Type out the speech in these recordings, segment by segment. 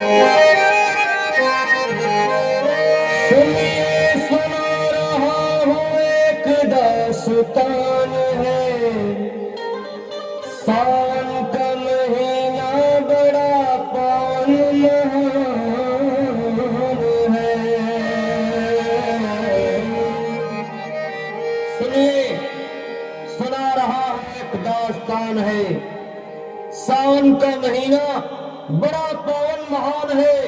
सुनिए सुना रहा हूँ एक दास्तान है। सावन का महीना बड़ा पावन महान है। सुनिए सुना रहा हूँ एक दास्तान है। सावन का महीना बड़ा पावन महान है।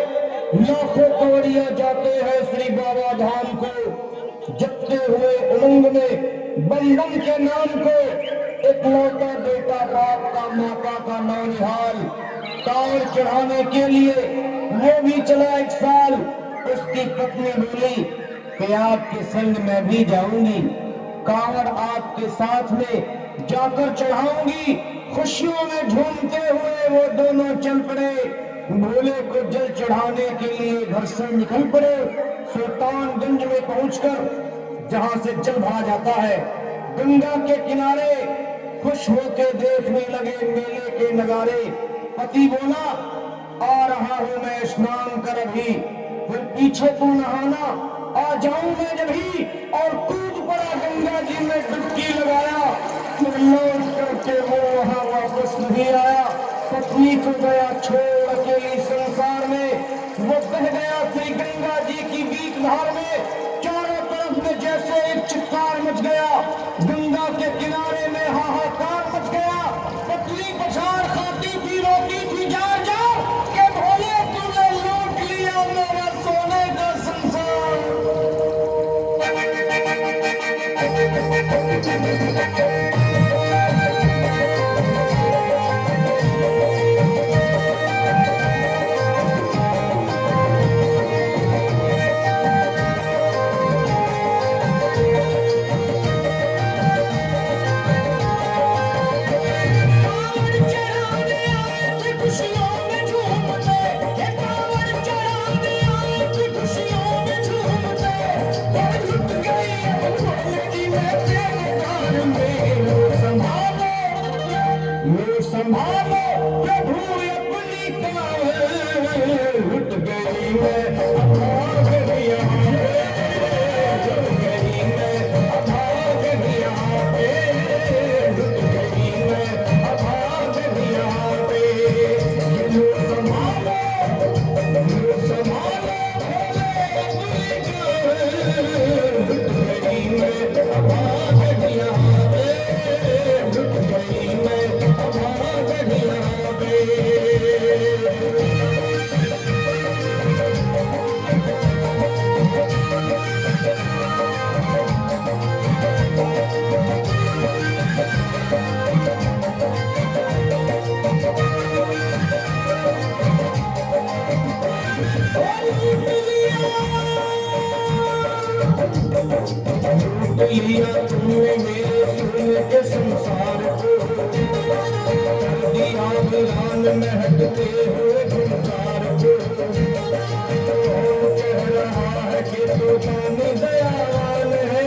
लाखों कांवड़िया जाते हैं श्री बाबा धाम को, जपते हुए उमंग में बम बम के नाम को। इकलौता बेटा बाप का माता का नौनिहाल कांवड़ चढ़ाने के लिए वो भी चला एक साल। उसकी पत्नी बोली कि आपके संग मैं भी जाऊंगी, कांवड़ आपके साथ में जाकर चढ़ाऊंगी। खुशियों में झूमते हुए वो दोनों चल पड़े। भोले को जल चढ़ाने के लिए घर से निकल पड़े। सुल्तानगंज में पहुंचकर जहां से जल भरा जाता है, गंगा के किनारे खुश होके देखने लगे मेले के नजारे। पति बोला आ रहा हूं मैं स्नान कर अभी, फिर पीछे तू नहाना, आ जाऊं मैं जब ही। और कूद पड़ा गंगा जी में डुबकी लगाया। फिर लौट करके वो वहां वापस नहीं आया। पत्नी को गया छोड़ अकेली संसार में। वो बह गया श्री गंगा जी की बीच धार में। चारों तरफ में जैसे एक चित्कार मच गया, गंगा के किनारे में हाहाकार मच गया। पत्नी पछाड़ खाती थी, रोती थी जार जार के भोले तूने लूट लिया मेरा सोने का संसार। संभालो प्रभु अपनी कांवड़, लुट गई मैं अभाग यहाँ पे, लुट गई मैं अभाग यहाँ पे, लुट गई मैं अभाग यहाँ पे। लो संभालो भोले अपनी कांवड़, लुट गई मैं अभाग यहाँ पे, लुट गई मैं अभाग यहाँ पे। लूट लिया तुमने मेरे सोने के संसार को, कर दिया वीरान महकते हुए संसार को। कौन कह रहा है कि तू जाने दयावान है,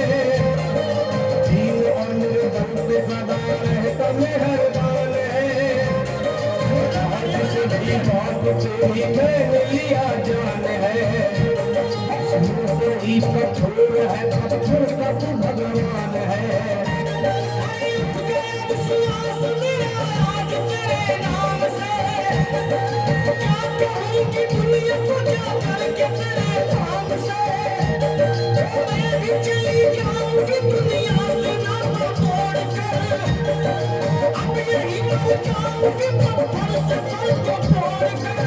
दीन और निर्धन पे सदा रहता मेहरबान है। आज से भी बात तेरी मैंने लिया जान है, कोई कठोर है पत्थर का तू भगवान है। क्या कहूँ कि दुनिया को जाकर के तेरे धाम से मैं भी चली जाऊंगी दुनिया से नाता तोड़ कर। अब यही तो जाऊंगी पत्थर से सर को तोड़ कर।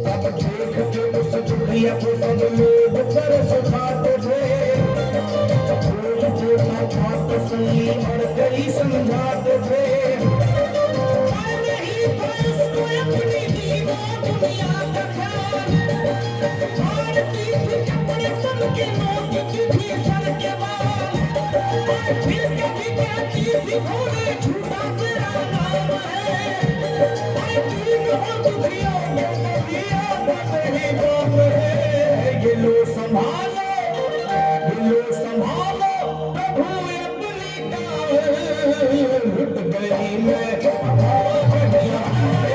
अब देख के उस दुनिया को सब लोग तरस खाते थे, रोज छोटा बात सुनी और कई समझाते थे। मैं नहीं था इसको अपनी दीवार दुनिया का ख्याल, भारती थी कपड़े बन के नोचती थी सर के बाल। फिर कभी कहती थी भोले झूठा तेरा नाम है, दीन और दुखियों में कभी आदत नहीं बाप है। ये लो संभालो प्रभु अपनी कांवड़, लुट गई मैं अभाग यहाँ पे,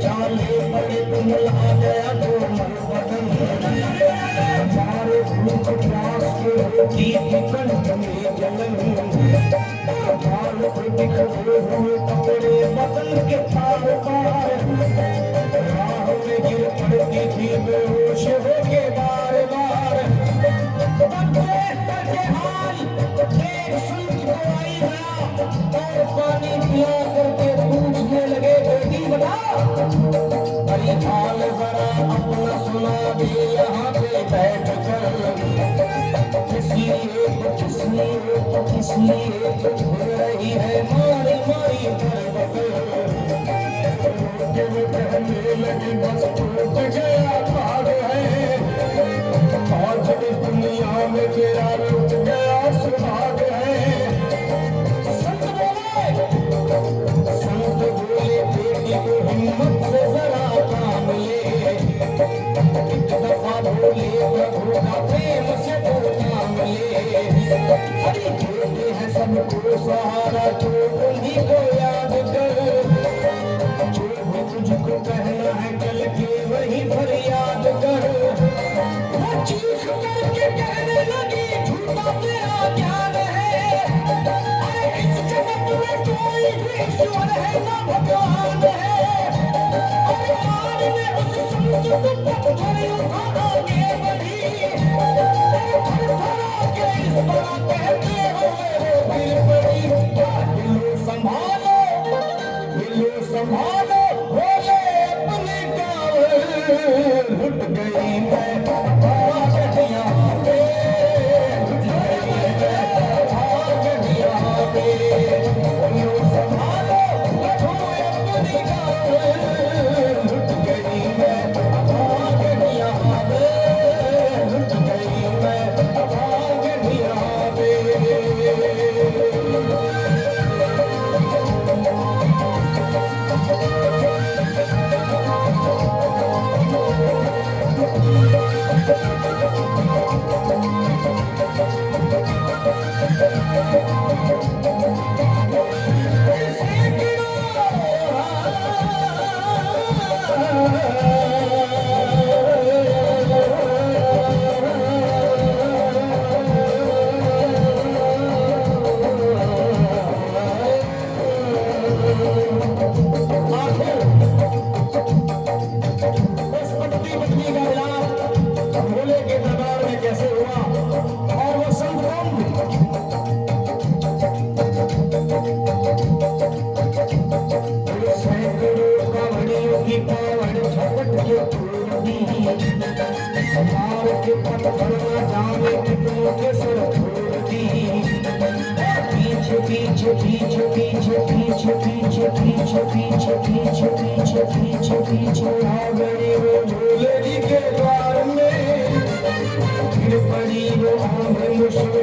चाले बड़े तुम ला गया तो बदन हमारे भूख प्यास के रोटी की कंठ में जलन बाल पे बिखरे हुए कपड़े बदन के तार तार राह में गिर पड़ती थी बेहोश होके बार बार तब देख करके हाल एक संत को आई गया और पानी पिला करके पूछने लगे बेटी बता अरे हाल जरा अपना सुना दे यहाँ पे बैठ कर इसलिए घूम रही है मारी मारी कहने लगी बस टूट गया भाग है आज इस दुनिया में तेरा टूट गया सुभाग है संत बोले बेटी को हिम्मत से जरा काम ले एक दफा बोले प्रभु का प्रेम से तो काम ले अरे देते हैं सबको सहारा तो उन्हीं को याद कर जो भी तुझको कहना है चल के वही फरियाद कर वो चीख करके कहने लगी झूठा तेरा ज्ञान है अरे इस जगत में कोई भी ईश्वर है ना भगवान है अरे मारने उस संत को पत्थर उठा के बढ़ी इस बड़ा कहते हुए गिर पड़ी हिलो संभालो बोले अपने गाँव लुट गई मैं यहाँ पे लुट गई मैं यहाँ पे हिलो संभालो अपने गाँव लुट गई मैं यहाँ पे लुट गई मैं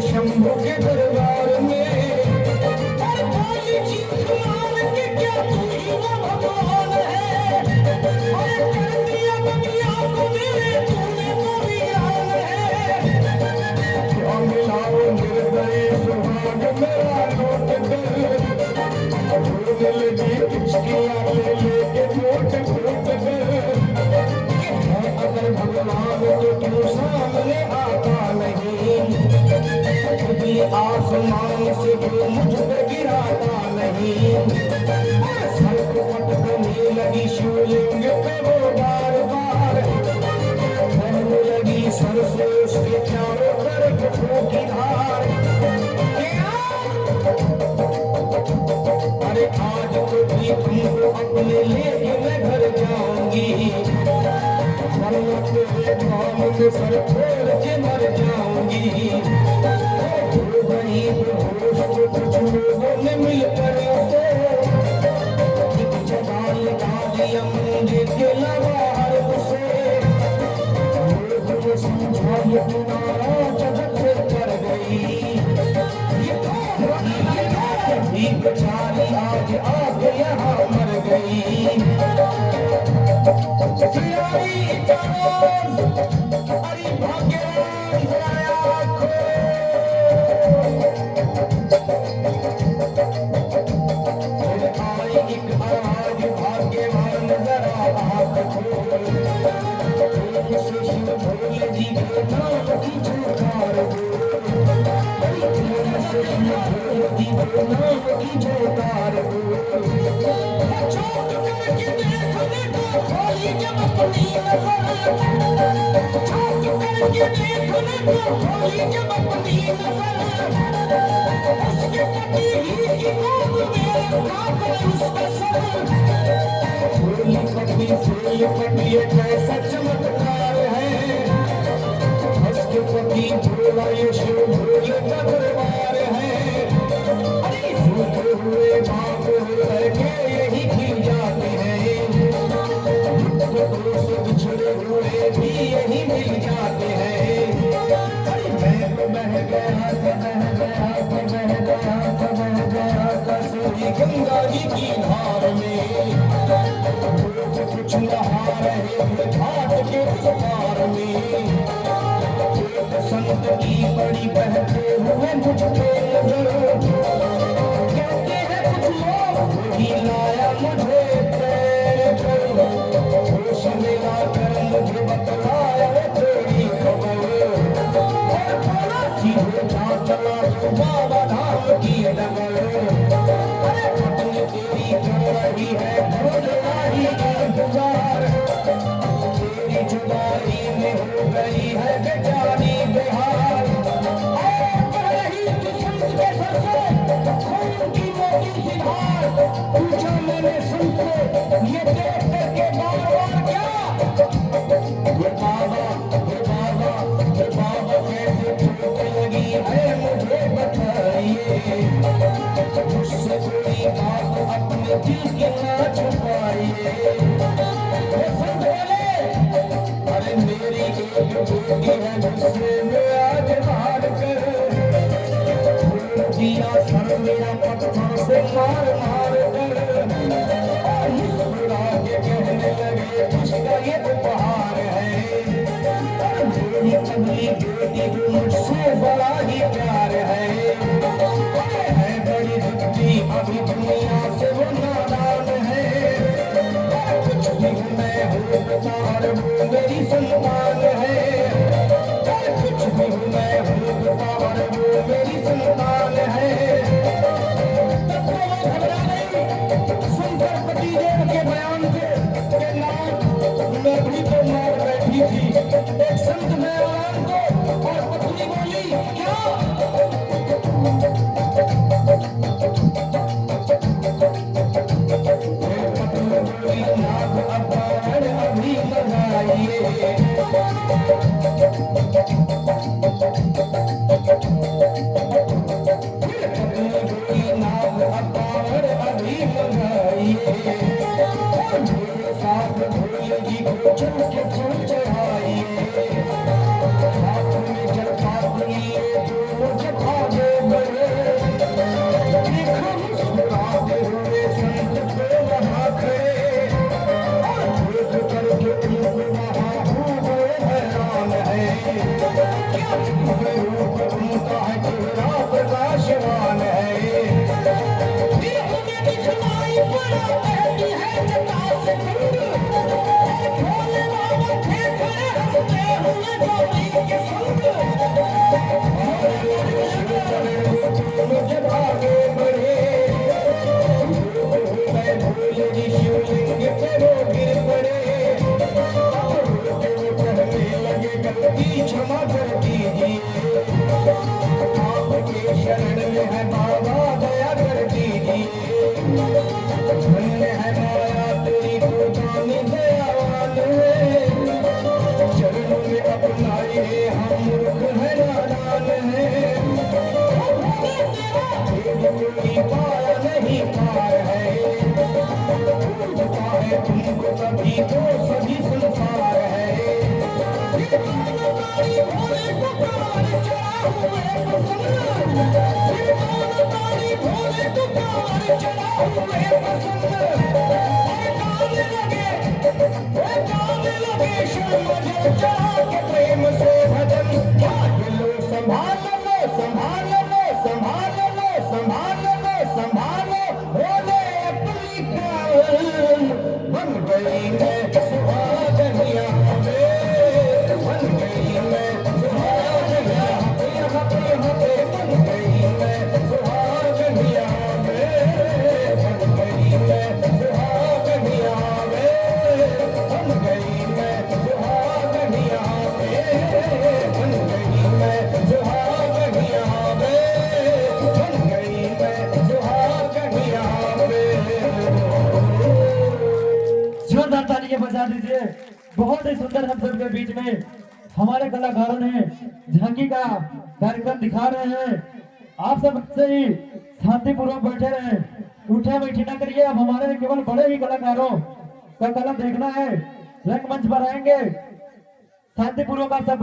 शंभू के दरबार में और बोली चीख मार के क्या तू ही वो भगवान है और कर दिया दुनिया को मेरे तूने तो वीरान है क्या मिलाओ निर्दय सुहाग मेरा लौट कर ढूंढने लगी किसकी आंखें लेके नोट फूट कर अगर भगवान तो क्यों सामने आता नहीं आसमान से जो मुझ पे गिराता नहीं सर को पटकने लगी शिवलिंग पे वो बार बार बहने लगी सर से उसके चारों तरफ की धार अरे आज तो भी तुमको अपने लेके मैं घर जाऊंगी में सर फोड़ के मर जाऊंगी गरीब होश को कुछ लोगों ने मिलकर उसे एक जगह लगा दिया मुझे के लवार उसे लोग समझा ये तुम्हारा जगत से कर गई ये बेचारी आज आके यहाँ मर गई अरे भाग्यवान एक आवाज भाग्यवान जरा ये कैसा चमत्कार है, उसके पति भोला यीशु भोले का दरबार है। अरे सूखे हुए बाप के यही खिल जाते हैं, से बिछड़े हुए भी यही मिल जाते हैं। अरे मैं तो बह गया था, बह गया था, बह गया था, बह गया था सूरी गंगा जी की धार में। कुछ नहा रहे घाट के उस पार में, एक संत की बड़ी बहते हुए मुझको नजर, कहते हैं कुछ लोग वही लाया मुझे पैर पर, होश मिला कर मुझे बतलाया तेरी खबर, और बोला सीधे जा चला तू बाबा धाम की डगर। अरे पत्नी तेरी कर रही है भोजना ही इंतजार, तेरी जुदाई में हो गई है बेचारी बेहाल, और बह रही तू संत के सर से खून की मोटी सी धार। पूछा मैंने संत से ये देख करके बार बार क्या, ये बाबा, ये बाबा, ये बाबा कैसे चोट लगी है मुझे बताइए, मुझसे कोई बात अपने दिल की ना छुपाइए। अरे मेरी एक बेटी है जिससे मैं आज हार कर, दिया सर मेरा पत्थर से मार मार कर, और मुस्कुरा के कहने लगे उसका ये उपहार है। और मेरी अगली बेटी को मुझसे बड़ा ही प्यार है बड़ी दुखी अभी दुनिया से वो नादान है। कुछ भी मैं हूँ बेकार वो मेरी संतान है, कुछ भी मैं हूँ बेकार वो मेरी संतान है। तब तो वो घबरा गई सुनकर पतिदेव के बयान से कि नाम मैं भी तो मार बैठी थी। एक संत में आराम को और पत्नी बोली क्या, अभी लगाइए अभी लगाइए, साथ भोले जी को चल के चल चढ़ाइए, हाथ में जलपात लिए दोनों जखा दे बड़े, देखो मुस्कुराते हुए संत को वहाँ खड़े, और देख करके उनको वहाँ हो गए हैरान है। क्या रूप उनका है चेहरा प्रकाशवान है, दिखलाई पड़ा कहती है जटा से कुंड, भोले बाबा थे खड़े हंसते हुए गोरी के संग, मुझे भागे बढ़े भोले जी शिवलिंग पे वो गिर पड़े, कहने लगे गलती क्षमा कर दीजिए, आपके शरण में है बाबा दया कर दीजिए, धन्य है माया तेरी खुदानी दयावान है, चरणों में अपनाए हम मूर्ख है नादान है, कोई पाया नहीं पार है, पूछता है तुमको तभी तो सभी संसार है। भोले को कार चढ़ा हुए पसंद, भोले को कार चढ़ा हुए पसंद, गाने लगे शर्मा जो चढ़ा के प्रेम से भजन, क्या लो संभाल लो संभाल लो संभाल लो संभाल लो संभालो, भोले अपनी बन गई मैं बहुत ही सुंदर हम सबके बीच में हमारे कलाकारों ने झांकी का कार्यक्रम दिखा रहे हैं। आप सब से ही शांतिपूर्वक बैठे रहे, उठे बैठे ना करिए। अब हमारे केवल बड़े ही कलाकारों का कला देखना है, रंगमंच पर आएंगे। शांतिपूर्वक आप सब